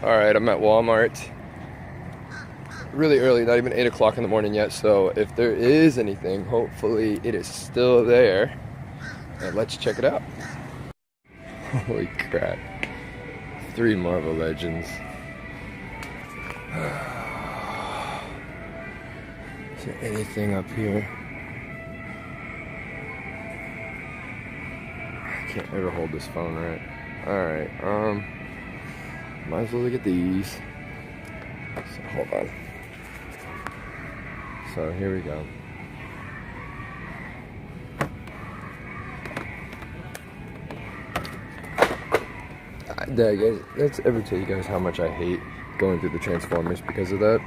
Alright, I'm at Walmart. Really early, not even 8 o'clock in the morning yet, so if there is anything, hopefully it is still there. And let's check it out. Holy crap. 3 Marvel Legends. Is there anything up here? I can't ever hold this phone right. Alright, might as well look at these. So hold on. So here we go. Let's ever tell you guys how much I hate going through the Transformers because of that.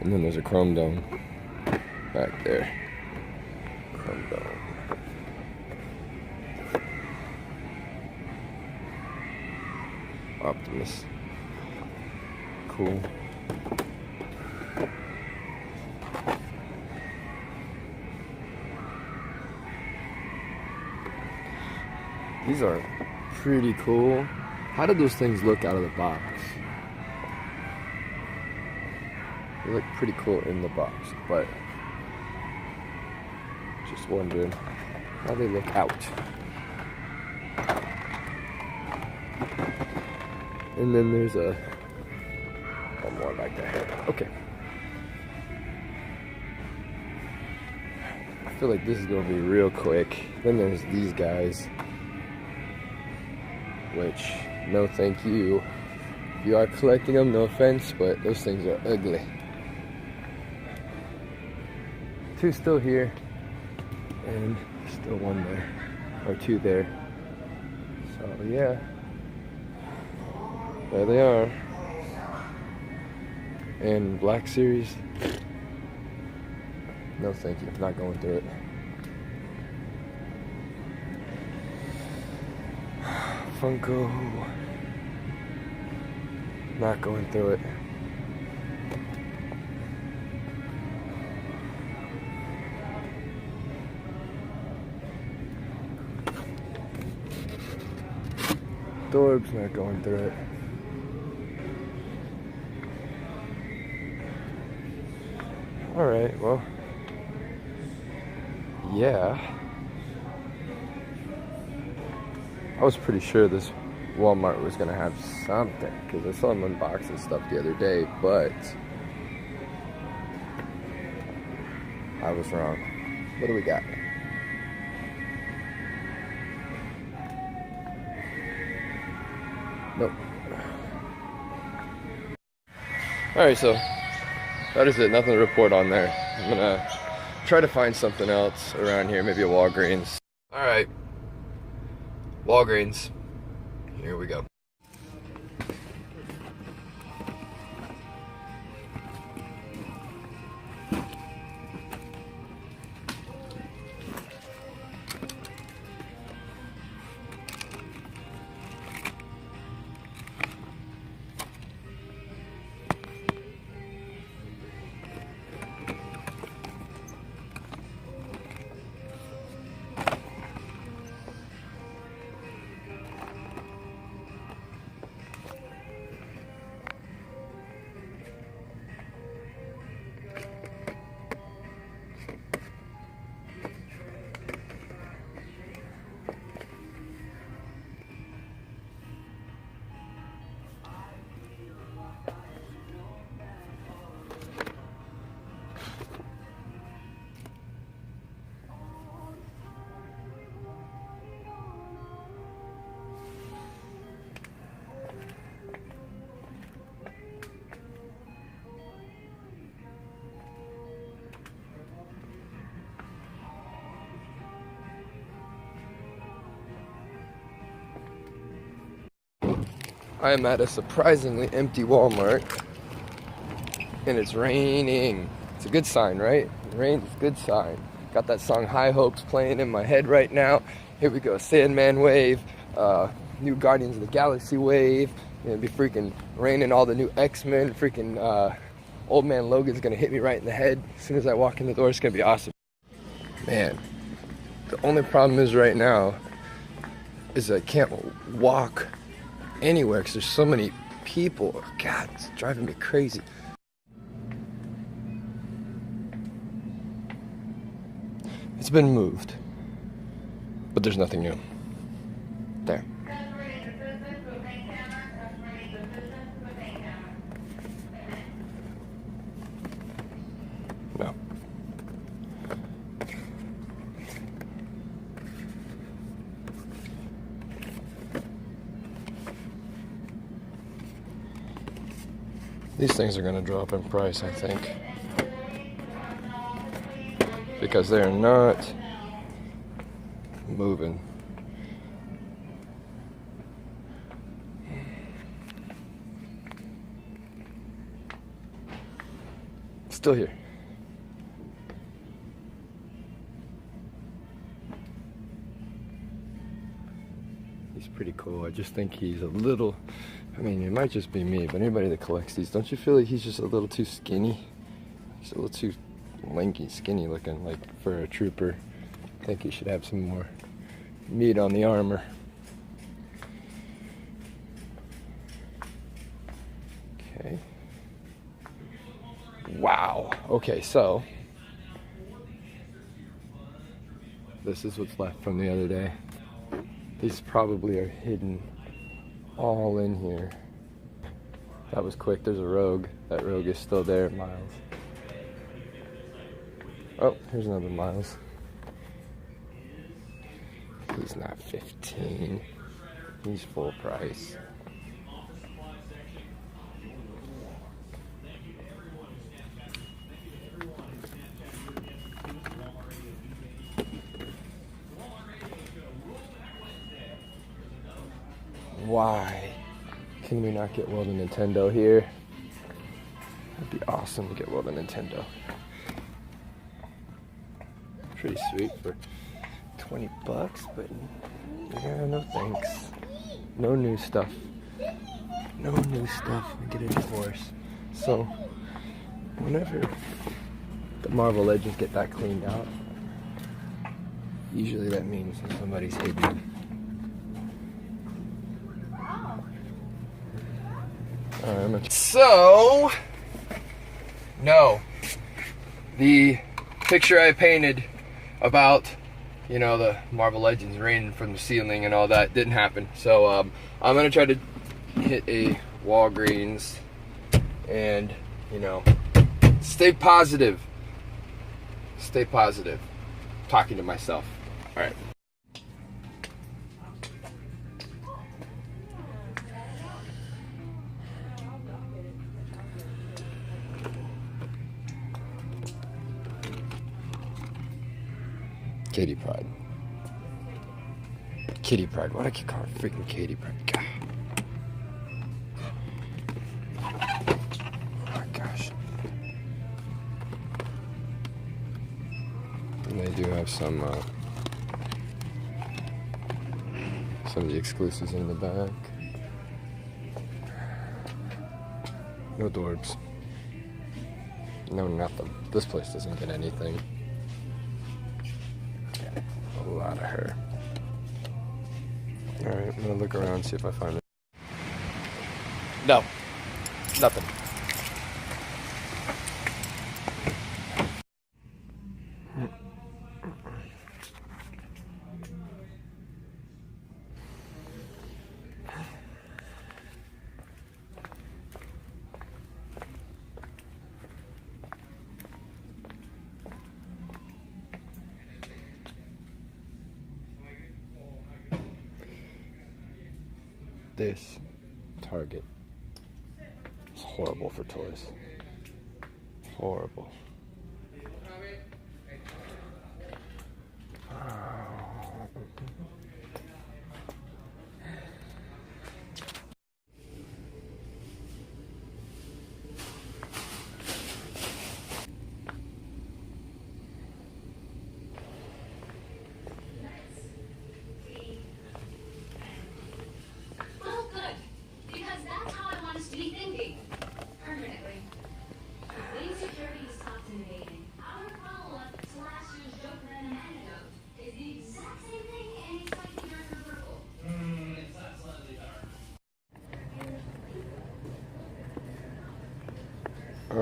And then there's a Chrome Dome back there. Chrome Dome. Optimus. Cool. These are pretty cool. How did those things look out of the box? They look pretty cool in the box, but just wondering how they look out. And then there's one more back there. Okay. I feel like this is gonna be real quick. Then there's these guys, which, no thank you. If you are collecting them, no offense, but those things are ugly. 2 still here, and still 1 there, or 2 there. So yeah, there they are. And Black Series, no thank you, not going through it. Funko, not going through it. Dorb's not going through it. Alright, well, yeah. I was pretty sure this Walmart was gonna have something, because I saw them unboxing stuff the other day, but I was wrong. What do we got? Nope. Alright, so that is it. Nothing to report on there. I'm gonna try to find something else around here, maybe a Walgreens. Alright. Walgreens. Here we go. I am at a surprisingly empty Walmart, and it's raining. It's a good sign, right? Rain is a good sign. Got that song High Hopes playing in my head right now. Here we go, Sandman wave, new Guardians of the Galaxy wave. It'll be freaking raining all the new X-Men. Freaking Old Man Logan's gonna hit me right in the head as soon as I walk in the door. It's gonna be awesome. Man, The only problem is right now is I can't walk anywhere because there's so many people. God, it's driving me crazy. It's been moved, but there's nothing new. There. No. These things are going to drop in price, I think, because they're not moving. Still here. He's pretty cool. I just think he's a little, I mean, it might just be me, but anybody that collects these, don't you feel like he's just a little too skinny? He's a little too lanky, skinny looking, like for a trooper. I think he should have some more meat on the armor. Okay. Wow. Okay, so this is what's left from the other day. These probably are hidden all in here. That was quick. There's a rogue. That rogue is still there, Miles. Oh, here's another Miles. He's not 15. He's full price. Why can we not get World of Nintendo here? It'd be awesome to get World of Nintendo. Pretty sweet for 20 bucks, but yeah, no thanks. No new stuff. No new stuff. I get a divorce. So, whenever the Marvel Legends get that cleaned out, usually that means that somebody's hidden. So, no, the picture I painted about, you know, the Marvel Legends raining from the ceiling and all that didn't happen. So I'm gonna try to hit a Walgreens and, you know, stay positive. Stay positive. Talking to myself. All right. Katie Pride. Kitty Pride. Why do I keep calling her freaking Katie Pride? God. Oh my gosh. And they do have some of the exclusives in the back. No Dorbs. No nothing. This place doesn't get anything. A lot of her. Alright, I'm gonna look around and see if I find it. No. Nothing. This Target is horrible for toys. Horrible.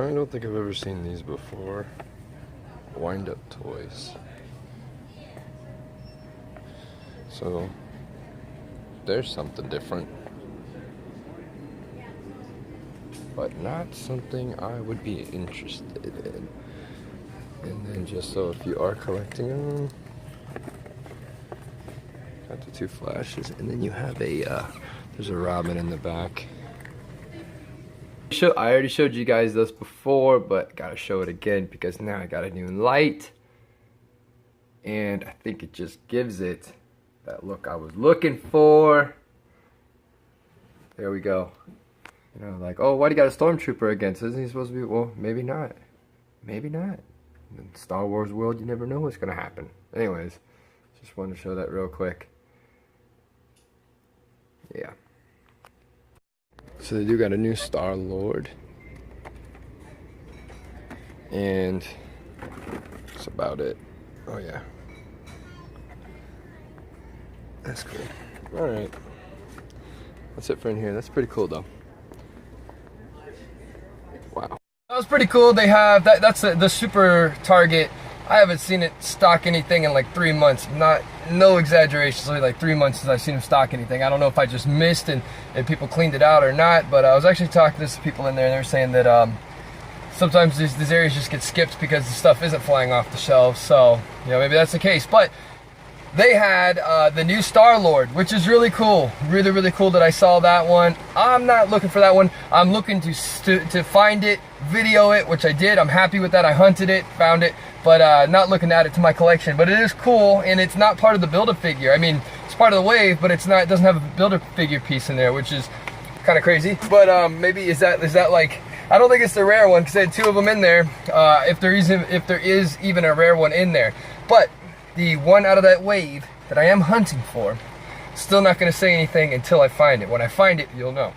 I don't think I've ever seen these before. Wind-up toys. So there's something different, but not something I would be interested in. And then just so if you are collecting them, got the two flashes, and then you have a there's a robin in the back. I already showed you guys this before, but gotta show it again because now I got a new light, and I think it just gives it that look I was looking for. There we go. You know, like, oh, why do you got a stormtrooper again? So isn't he supposed to be? Well, maybe not. Maybe not. In the Star Wars world, you never know what's gonna happen. Anyways, just wanted to show that real quick. Yeah. So they do got a new Star Lord, and that's about it. Oh yeah, that's cool. All right, that's it for in here. That's pretty cool though. Wow, that was pretty cool. They have that. That's the Super Target. I haven't seen it stock anything in like 3 months. No exaggeration, it's only like 3 months since I've seen them stock anything. I don't know if I just missed and people cleaned it out or not, but I was actually talking to some people in there and they were saying that sometimes these areas just get skipped because the stuff isn't flying off the shelves. So, you know, maybe that's the case. But they had the new Star-Lord, which is really cool. Really, really cool that I saw that one. I'm not looking for that one. I'm looking to find it, video it, which I did. I'm happy with that. I hunted it, found it, but not looking to add it to my collection. But it is cool, and it's not part of the Build-A-Figure. I mean, it's part of the wave, but it's not. It doesn't have a Build-A-Figure piece in there, which is kind of crazy. But maybe is that like? I don't think it's the rare one because they had 2 of them in there. If there is even a rare one in there, but the one out of that wave that I am hunting for, still not going to say anything until I find it. When I find it, you'll know.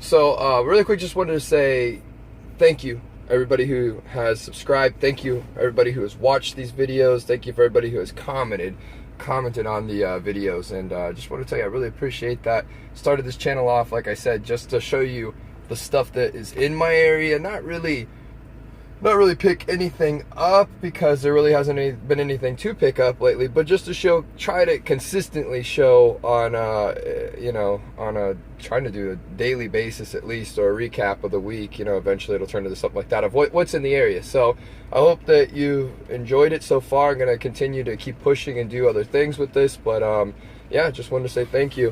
So really quick, just wanted to say thank you everybody who has subscribed. Thank you everybody who has watched these videos. Thank you for everybody who has commented on the videos, and just want to tell you I really appreciate that. Started this channel off, like I said, just to show you the stuff that is in my area. Not really pick anything up because there really hasn't been anything to pick up lately, but just to try to consistently show on trying to do a daily basis at least, or a recap of the week. You know, eventually it'll turn into something like that of what's in the area. So I hope that you've enjoyed it so far. I'm gonna continue to keep pushing and do other things with this, but yeah, just wanted to say thank you.